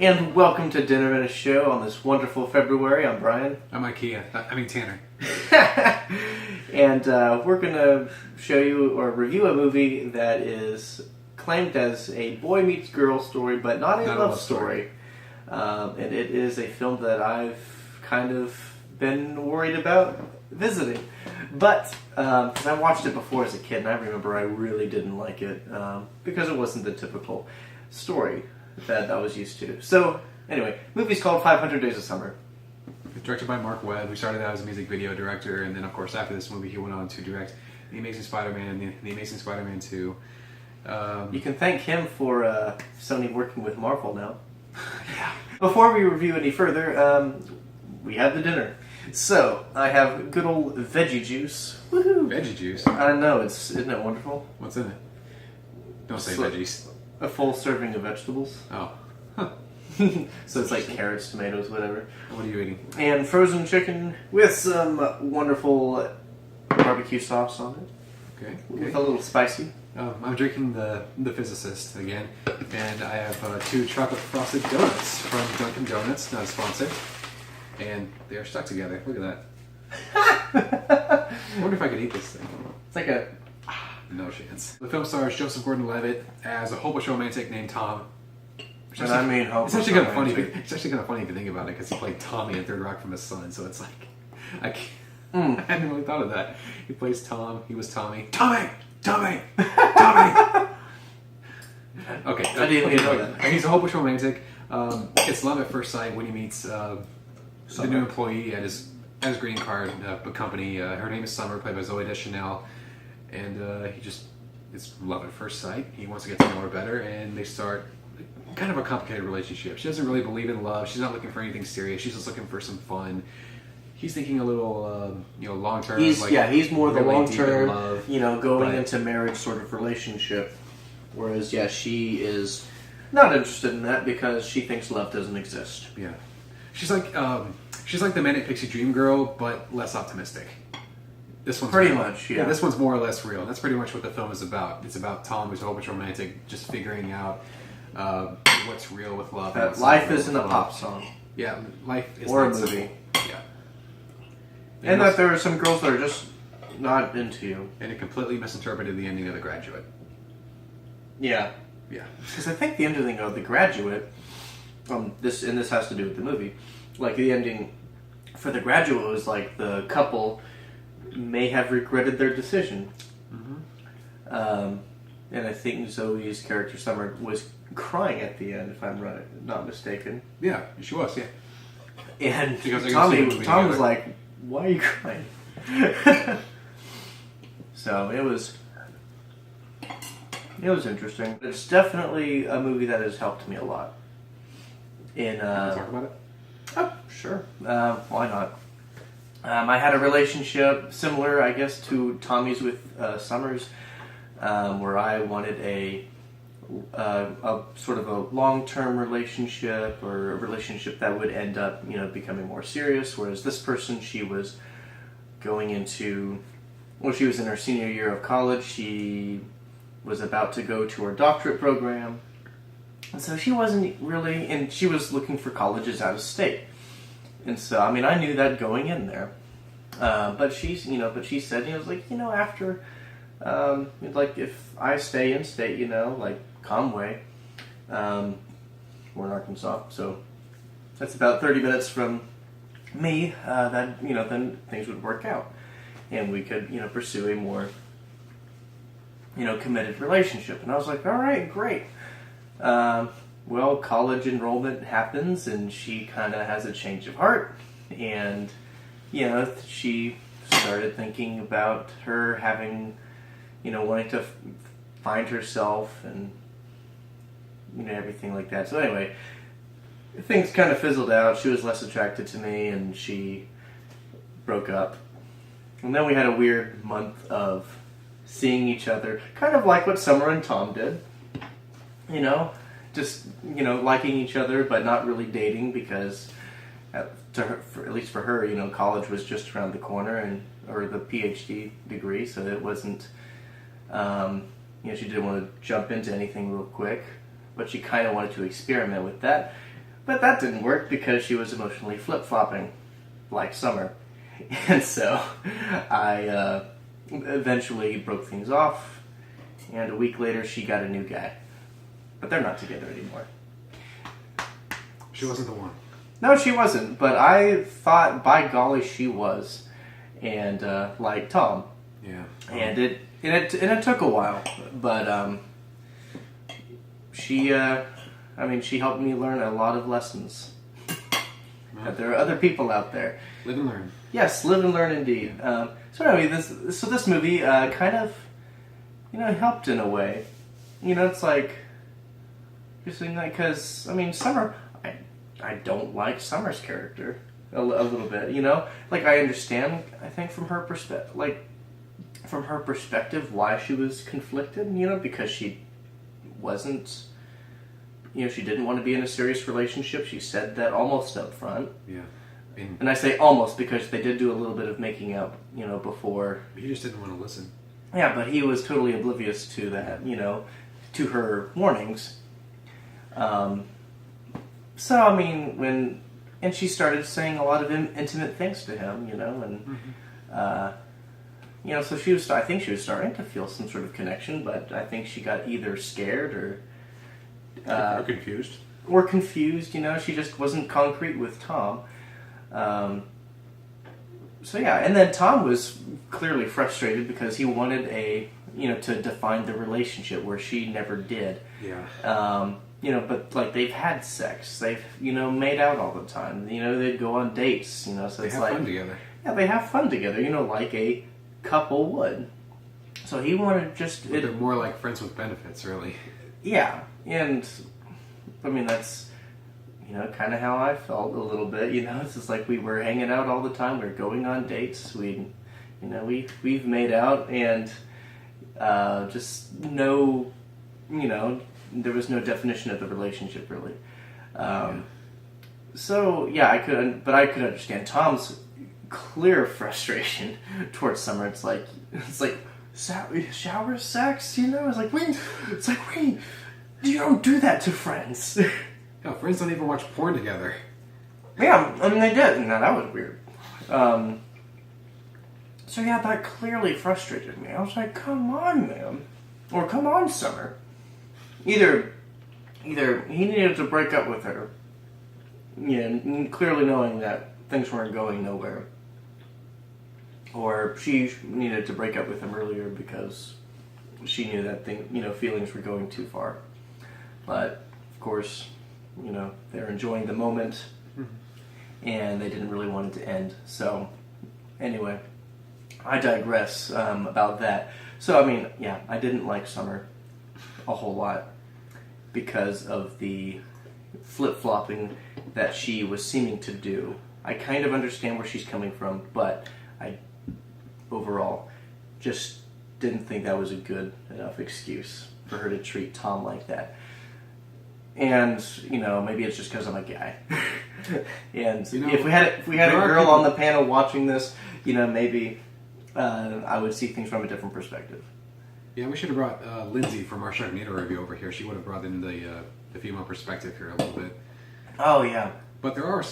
and welcome to Dinner and a Show on this wonderful February. I'm Brian. I'm Ikea. I mean Tanner. And we're going to show you or review a movie that is claimed as a boy meets girl story, but not a love story. And it is a film that I've kind of been worried about visiting. But, because I watched it before as a kid, and I remember I really didn't like it, because it wasn't the typical story that I was used to. So, anyway, movie's called 500 Days of Summer. It's directed by Mark Webb, who started out as a music video director, and then, of course, after this movie, he went on to direct The Amazing Spider-Man and The Amazing Spider-Man 2. You can thank him for Sony working with Marvel now. Yeah. Before we review any further, we have the dinner. So, I have good old veggie juice. Woohoo! Veggie juice? I know, isn't it wonderful? What's in it? Don't say veggies. A full serving of vegetables. Oh. Huh. So it's like carrots, tomatoes, whatever. What are you eating? And frozen chicken with some wonderful barbecue sauce on it. Okay. With a little spicy. I'm drinking the Physicist again, and I have 2 chocolate frosted donuts from Dunkin' Donuts, not a sponsor. And they are stuck together. Look at that. I wonder if I could eat this thing. It's like a... No chance. The film stars Joseph Gordon-Levitt as a hopeless romantic named Tom. It's actually kind of funny. It's actually kind of funny if you think about it, because he played Tommy in Third Rock from the Sun. So it's like, I hadn't really thought of that. He plays Tom. He was Tommy. Tommy. Okay. I didn't even know that. He's a hopeless romantic. It's love at first sight when he meets the new employee at his greeting card company. Her name is Summer, played by Zooey Deschanel. And it's love at first sight. He wants to get to know her better, and they start kind of a complicated relationship. She doesn't really believe in love. She's not looking for anything serious. She's just looking for some fun. He's thinking a little, long term. He's more the really long term, going but into marriage sort of relationship. Whereas, she is not interested in that because she thinks love doesn't exist. Yeah, she's like the Manic Pixie Dream Girl, but less optimistic. This one's pretty real. much, yeah. This one's more or less real. That's pretty much what the film is about. It's about Tom, who's a hopeless romantic, just figuring out what's real with love. That life isn't a pop song. Yeah, life is or not a movie. Yeah, and that there are some girls that are just not into you. And it completely misinterpreted the ending of The Graduate. Yeah, because I think the ending of The Graduate, this has to do with the movie. Like the ending for The Graduate was like the couple may have regretted their decision. Mm-hmm. And I think Zoe's character Summer was crying at the end, if I'm not mistaken. Yeah, she was. Yeah. And Tom was like, "Why are you crying?" So it was interesting. It's definitely a movie that has helped me a lot. Can you talk about it? Oh, sure. Why not? I had a relationship similar, I guess, to Tommy's with Summers, where I wanted a sort of a long-term relationship, or a relationship that would end up, becoming more serious. Whereas this person, she was going into, she was in her senior year of college. She was about to go to her doctorate program, and so she wasn't really, and she was looking for colleges out of state. And so, I knew that going in there. But she said, after, if I stay in state, like Conway, we're in Arkansas, so that's about 30 minutes from me, then things would work out. And we could, pursue a more, committed relationship. And I was like, all right, great. Well, college enrollment happens, and she kind of has a change of heart, and, she started thinking about her having, wanting to find herself, and, everything like that. So anyway, things kind of fizzled out. She was less attracted to me, and she broke up. And then we had a weird month of seeing each other, kind of like what Summer and Tom did, just, liking each other, but not really dating, because at least for her, college was just around the corner, or the PhD degree, so it wasn't, she didn't want to jump into anything real quick, but she kind of wanted to experiment with that. But that didn't work because she was emotionally flip-flopping like Summer. And so I eventually broke things off, and a week later she got a new guy. But they're not together anymore. She wasn't the one. No, she wasn't, but I thought, by golly, she was. And like Tom. Yeah. And it took a while, but she helped me learn a lot of lessons. That there are other people out there. Live and learn. Yes, live and learn indeed. So anyway, this movie kind of, helped in a way. It's like, because Summer, I don't like Summer's character a little bit. Like I understand, I think from her perspective, why she was conflicted. Because she wasn't. She didn't want to be in a serious relationship. She said that almost up front. Yeah. And I say almost because they did do a little bit of making out, before. He just didn't want to listen. Yeah, but he was totally oblivious to that, to her warnings. And she started saying a lot of intimate things to him, and, so I think she was starting to feel some sort of connection, but I think she got either scared or confused. Or confused, she just wasn't concrete with Tom. And then Tom was clearly frustrated because he wanted to define the relationship where she never did. Yeah. But like they've had sex, they've made out all the time. They'd go on dates. So they it's have like fun together. Yeah, they have fun together. Like a couple would. So he wanted they're more like friends with benefits, really. Yeah, and that's kind of how I felt a little bit. It's just like we were hanging out all the time. We were going on dates. We've made out, and just no, there was no definition of the relationship really. So yeah, I could understand Tom's clear frustration towards Summer. It's like shower sex, It's like wait, you don't do that to friends. No, friends don't even watch porn together. Yeah, they did, and that was weird. So yeah, that clearly frustrated me. I was like, come on, man. Or come on, Summer. Either he needed to break up with her, clearly knowing that things weren't going nowhere. Or she needed to break up with him earlier because she knew that feelings were going too far. But, of course, they're enjoying the moment, and they didn't really want it to end. So, anyway, I digress about that. So, I didn't like Summer a whole lot because of the flip-flopping that she was seeming to do. I kind of understand where she's coming from, but I, overall, just didn't think that was a good enough excuse for her to treat Tom like that. And maybe it's just because I'm a guy. And if we had a girl on the panel watching this, maybe I would see things from a different perspective. Yeah, we should have brought Lindsay from our Sharknado review over here. She would have brought in the female perspective here a little bit. Oh yeah. But there are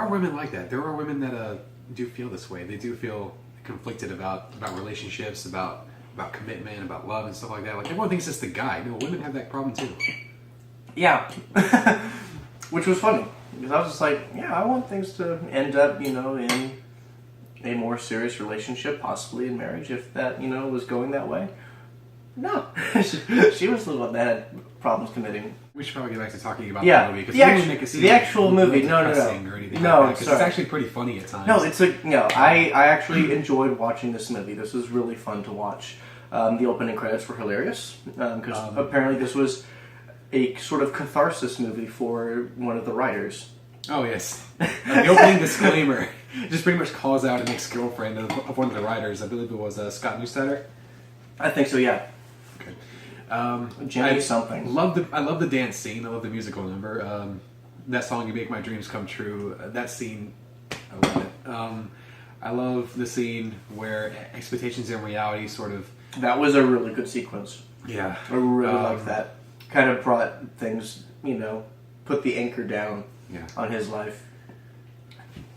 women like that. There are women that do feel this way. They do feel conflicted about relationships, about commitment, about love and stuff like that. Like everyone thinks it's the guy. No, women have that problem too. Yeah. Which was funny. Because I was just like, yeah, I want things to end up, in a more serious relationship, possibly in marriage, if that, was going that way. No. She was the one that had problems committing. We should probably get back to talking about the movie. The actual movie. No. Or anything like it's actually pretty funny at times. No, I actually enjoyed watching this movie. This was really fun to watch. The opening credits were hilarious. Because apparently this was a sort of catharsis movie for one of the writers. Oh, yes. The opening disclaimer just pretty much calls out an ex-girlfriend of one of the writers. I believe it was Scott Neustadter. I think so, yeah. Okay. Jenny something. I love the dance scene. I love the musical number. That song, You Make My Dreams Come True. That scene, I love it. I love the scene where expectations and reality sort of... That was a really good sequence. Yeah. I really like that. Kind of brought things, put the anchor down on his life.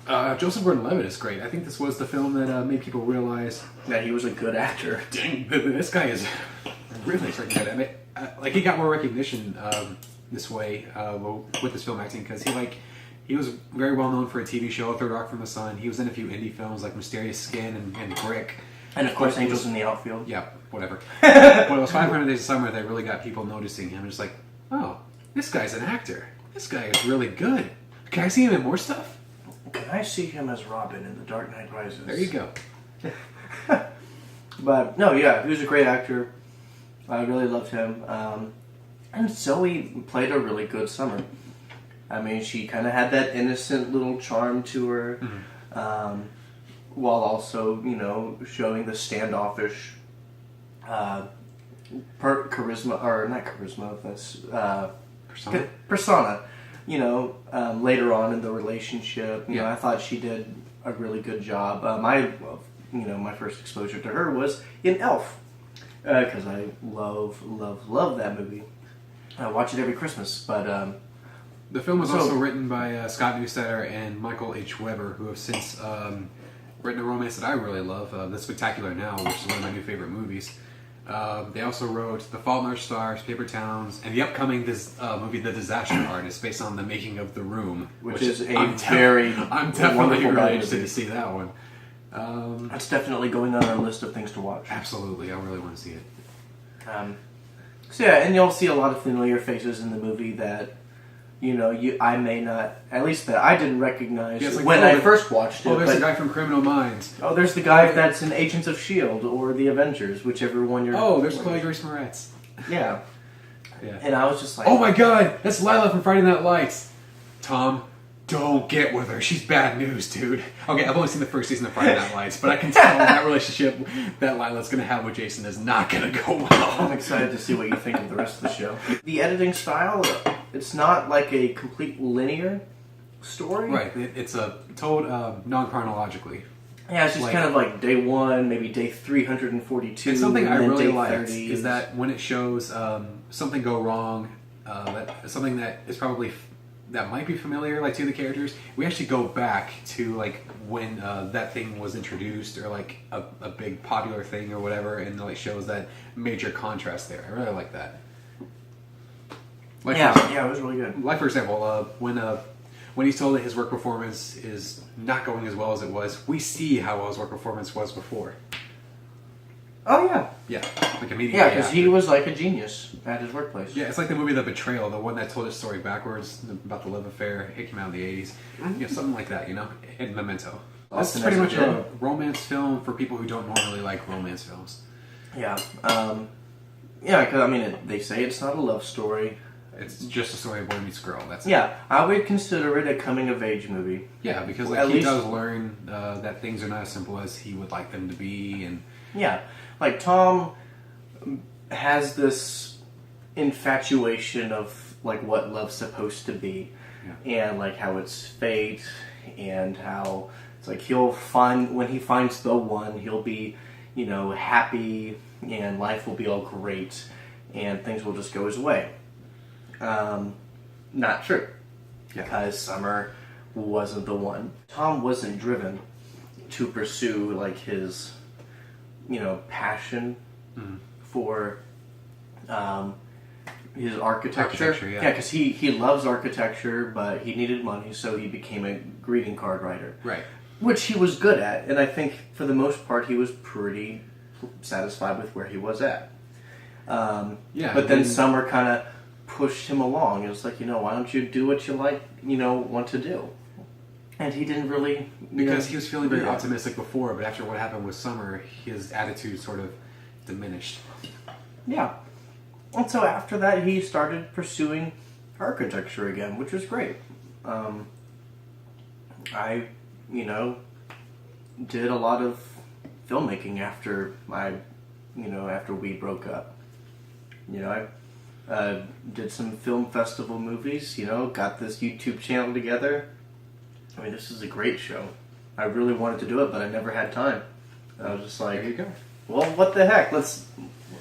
Joseph Gordon-Levitt is great. I think this was the film that made people realize that he was a good actor. Dang, this guy is really freaking good. I mean, like he got more recognition this way with this film acting because he was very well known for a TV show, Third Rock from the Sun. He was in a few indie films like Mysterious Skin and Brick. And of course, Angels in the Outfield. Yeah, whatever. But it was 500 Days of Summer that really got people noticing him. Just like, oh, this guy's an actor. This guy is really good. Can I see him in more stuff? Can I see him as Robin in The Dark Knight Rises? There you go. But, no, yeah, he was a great actor. I really loved him. And Zoe played a really good Summer. I mean, she kind of had that innocent little charm to her, while also, you know, showing the standoffish charisma, or not charisma, that's persona. You know, later on in the relationship, you know, I thought she did a really good job. My first exposure to her was in Elf, because I love that movie. I watch it every Christmas, but the film was also written by Scott Neustadter and Michael H. Weber, who have since written a romance that I really love, The Spectacular Now, which is one of my new favorite movies. They also wrote The Fault in Our Stars, Paper Towns, and the upcoming movie The Disaster Artist, based on the making of The Room, which is I'm definitely really interested to see that one. That's definitely going on our list of things to watch. Absolutely, I really want to see it. So yeah, and you'll see a lot of familiar faces in the movie that, you know, I may not, at least that I didn't recognize when I first watched it. Oh, there's the guy from Criminal Minds. Oh, there's the guy that's in Agents of S.H.I.E.L.D. or The Avengers, whichever one you're... Oh, there's Chloe Grace Moretz. Yeah. Yeah. And I was just like... Oh my god, that's Lila from Friday Night Lights. Tom, don't get with her. She's bad news, dude. Okay, I've only seen the first season of Friday Night Lights, but I can tell that relationship that Lila's going to have with Jason is not going to go well. I'm excited to see what you think of the rest of the show. The editing style, it's not like a complete linear story. Right, it's told non-chronologically. Yeah, it's just kind of like day 1, maybe day 342. And something I really liked is that when it shows something go wrong, something that is probably that might be familiar to the characters, we actually go back to when that thing was introduced, or a big popular thing or whatever, and shows that major contrast there. I really like that. Yeah, it was really good. For example, when he's told that his work performance is not going as well as it was, we see how well his work performance was before. Oh, yeah. Yeah, immediately. Yeah, because he was like a genius at his workplace. Yeah, it's like the movie The Betrayal, the one that told his story backwards about the love affair. It came out in the 80s. Mm-hmm. something like that, and Memento. This is pretty much a romance film for people who don't normally like romance films. Yeah. Because, they say it's not a love story. It's just a story of boy meets girl. That's it. Yeah, I would consider it a coming-of-age movie. Yeah, because he does learn that things are not as simple as he would like them to be, and... Yeah, Tom has this infatuation of what love's supposed to be, and how it's fate, and how it's he'll find, when he finds the one, he'll be happy, and life will be all great, and things will just go his way. Not true, because Summer wasn't the one. Tom wasn't driven to pursue his passion for his architecture. Yeah, because he loves architecture, but he needed money, so he became a greeting card writer. Right. Which he was good at, and I think for the most part he was pretty satisfied with where he was at. But then Summer kind of pushed him along. It was why don't you do what you want to do? And he didn't really... Because he was feeling very optimistic before, but after what happened with Summer, his attitude sort of diminished. Yeah. And so after that, he started pursuing architecture again, which was great. I, did a lot of filmmaking after after we broke up. I did some film festival movies, got this YouTube channel together. This is a great show. I really wanted to do it, but I never had time. I was just like, there you go. Well, what the heck?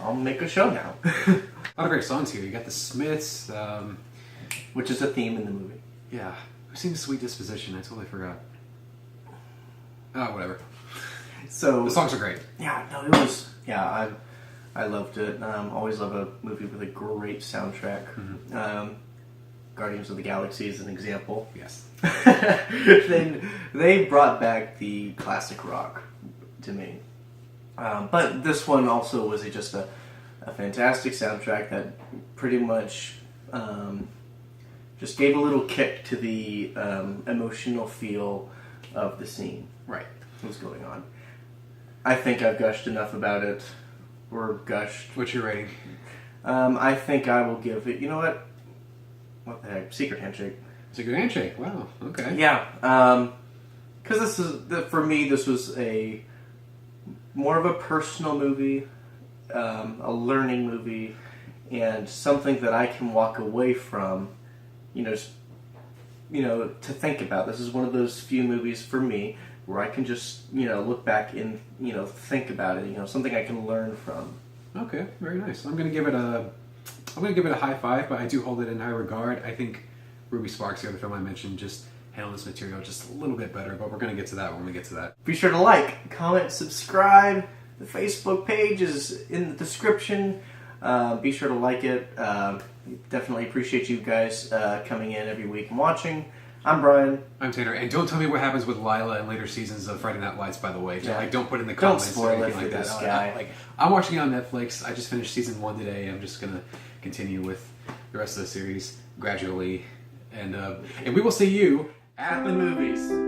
I'll make a show now. A lot of great songs here. You got the Smiths, which is a theme in the movie. Yeah. I've seen Sweet Disposition. I totally forgot. Oh, whatever. So The songs are great. Yeah, no, it was. Yeah, I loved it. Always love a movie with a great soundtrack. Guardians of the Galaxy is an example. Yes. They brought back the classic rock to me. But this one also was just a fantastic soundtrack that pretty much just gave a little kick to the emotional feel of the scene. Right. What was going on. I think I've gushed enough about it. Or gushed. What's your rating? I think I will give it, you know what? What the heck? Secret Handshake. Secret Handshake. Wow. Okay. Yeah. Because this is, for me, this was more of a personal movie, a learning movie, and something that I can walk away from, to think about. This is one of those few movies for me where I can just, look back and, think about it. Something I can learn from. Okay, very nice. I'm gonna give it a high five, but I do hold it in high regard. I think Ruby Sparks, the other film I mentioned, just handled this material just a little bit better, but we're gonna get to that when we get to that. Be sure to like, comment, subscribe. The Facebook page is in the description. Be sure to like it. Definitely appreciate you guys coming in every week and watching. I'm Brian. I'm Tanner, and don't tell me what happens with Lila in later seasons of Friday Night Lights. By the way, Yeah. don't put in the Don't comments spoil or it anything for like that. this guy. I'm watching it on Netflix. I just finished season 1 today. I'm just gonna continue with the rest of the series gradually, and we will see you At the movies.